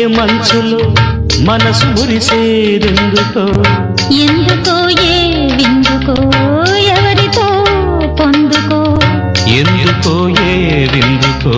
మంచులో మనసు మురిసేదెందుకో ఎందుకో ఏ విందుకో ఎవరితో పొందుకో ఎందుకో ఏ విందుకో